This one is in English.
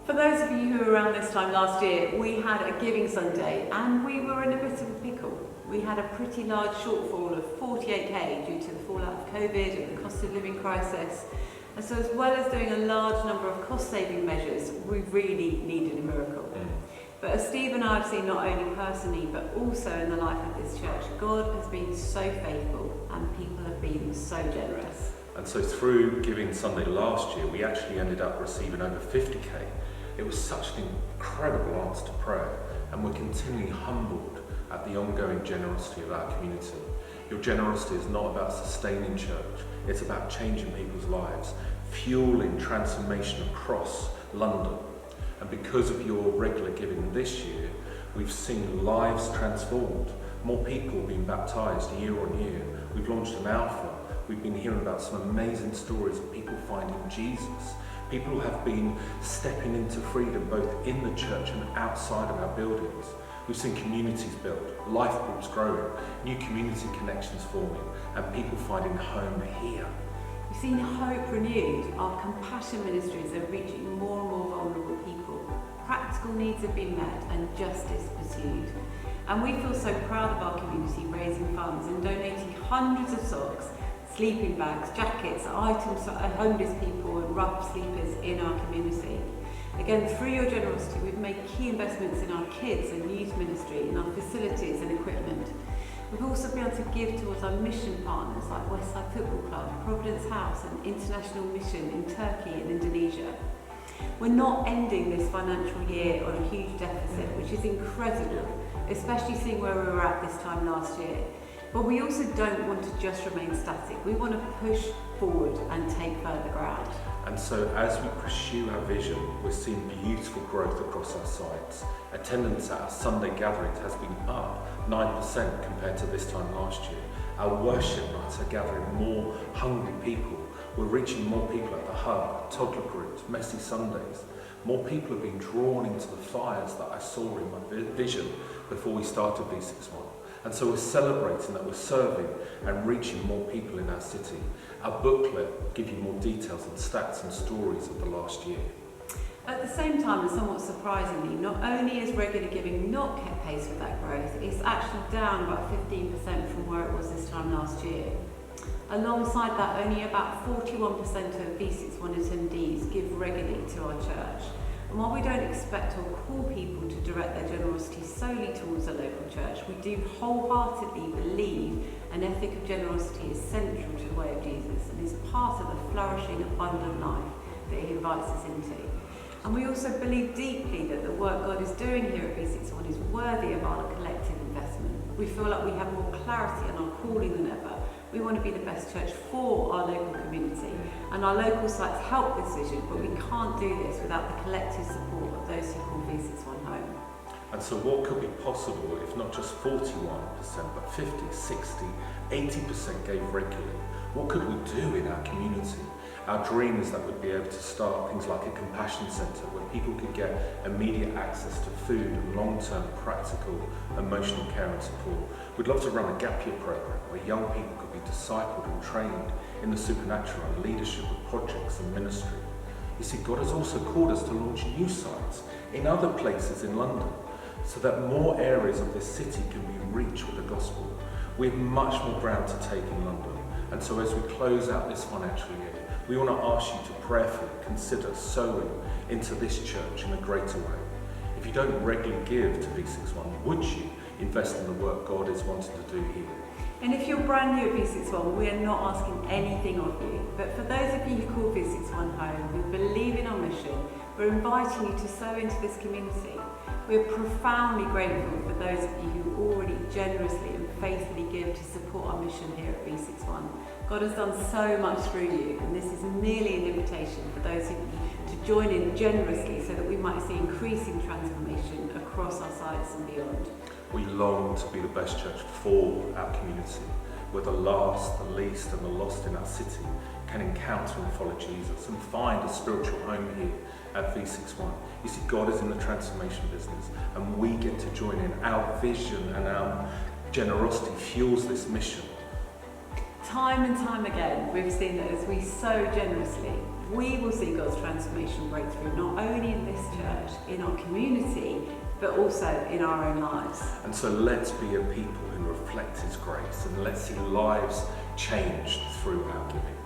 For those of you who were around this time last year, we had a Giving Sunday and we were in a bit of a pickle. We had a pretty large shortfall of 48k due to the fallout of COVID and the cost of living crisis. And so as well as doing a large number of cost-saving measures, we really needed a miracle. But as Steve and I have seen not only personally, but also in the life of this church, God has been so faithful and people have been so generous. And so through Giving Sunday last year, we actually ended up receiving over 50k. It was such an incredible answer to prayer, and we're continually humbled at the ongoing generosity of our community. Your generosity is not about sustaining church, it's about changing people's lives, fueling transformation across London. And because of your regular giving this year, we've seen lives transformed, more people being baptised year on year. We've launched an alpha. We've been hearing about some amazing stories of people finding Jesus. People have been stepping into freedom both in the church and outside of our buildings. We've seen communities built, life groups growing, new community connections forming, and people finding home here. We've seen hope renewed. Our compassion ministries are reaching more and more vulnerable people. Practical needs have been met and justice pursued. And we feel so proud of our community raising funds and donating hundreds of socks, sleeping bags, jackets, items for homeless people and rough sleepers in our community. Again, through your generosity, we've made key investments in our kids and youth ministry, in our facilities and equipment. We've also been able to give towards our mission partners like Westside Football Club, Providence House and International Mission in Turkey and Indonesia. We're not ending this financial year on a huge deficit, which is incredible, especially seeing where we were at this time last year. But we also don't want to just remain static. We want to push forward and take further ground. And so as we pursue our vision, we're seeing beautiful growth across our sites. Attendance at our Sunday gatherings has been up 9% compared to this time last year. Our worship nights are gathering more hungry people. We're reaching more people at the hub, toddler groups, messy Sundays. More people have been drawn into the fires that I saw in my vision before we started V61. And so we're celebrating that we're serving and reaching more people in our city. Our booklet will give you more details and stats and stories of the last year. At the same time, and somewhat surprisingly, not only is regular giving not kept pace with that growth, it's actually down about 15% from where it was this time last year. Alongside that, only about 41% of V61 attendees give regularly to our church. And while we don't expect or call people to direct their generosity solely towards a local church, we do wholeheartedly believe an ethic of generosity is central to the way of Jesus and is part of the flourishing, abundant life that he invites us into. And we also believe deeply that the work God is doing here at V61 is worthy of our collective investment. We feel like we have more clarity on our calling than ever. We want to be the best church for our local community, and our local sites help this vision, but we can't do this without the collective support of those who call V61 home. And so what could be possible if not just 41%, but 50, 60, 80% gave regularly? What could we do in our community? Our dream is that we'd be able to start things like a compassion centre where people could get immediate access to food and long-term practical emotional care and support. We'd love to run a gap year programme where young people could be discipled and trained in the supernatural and leadership of projects and ministry. You see, God has also called us to launch new sites in other places in London so that more areas of this city can be reached with the gospel. We have much more ground to take in London, and so as we close out this financial year, we want to ask you to prayerfully consider sowing into this church in a greater way. If you don't regularly give to V61, would you invest in the work God is wanting to do here? And if you're brand new at V61, we are not asking anything of you. But for those of you who call V61 home, who believe in our mission, we're inviting you to sow into this community. We're profoundly grateful for those of you who already generously and faithfully give to support our mission here at V61. God has done so much through you, and this is merely an invitation for those of you to join in generously so that we might see increasing transformation across our sites and beyond. We long to be the best church for our community, where the last, the least and the lost in our city can encounter and follow Jesus and find a spiritual home here at V61. You see, God is in the transformation business and we get to join in. Our vision and our generosity fuels this mission. Time and time again, we've seen that as we sow generously, we will see God's transformation breakthrough, not only in this church, church, in our community, but also in our own lives. And so let's be a people who reflect His grace, and let's see lives changed through our giving.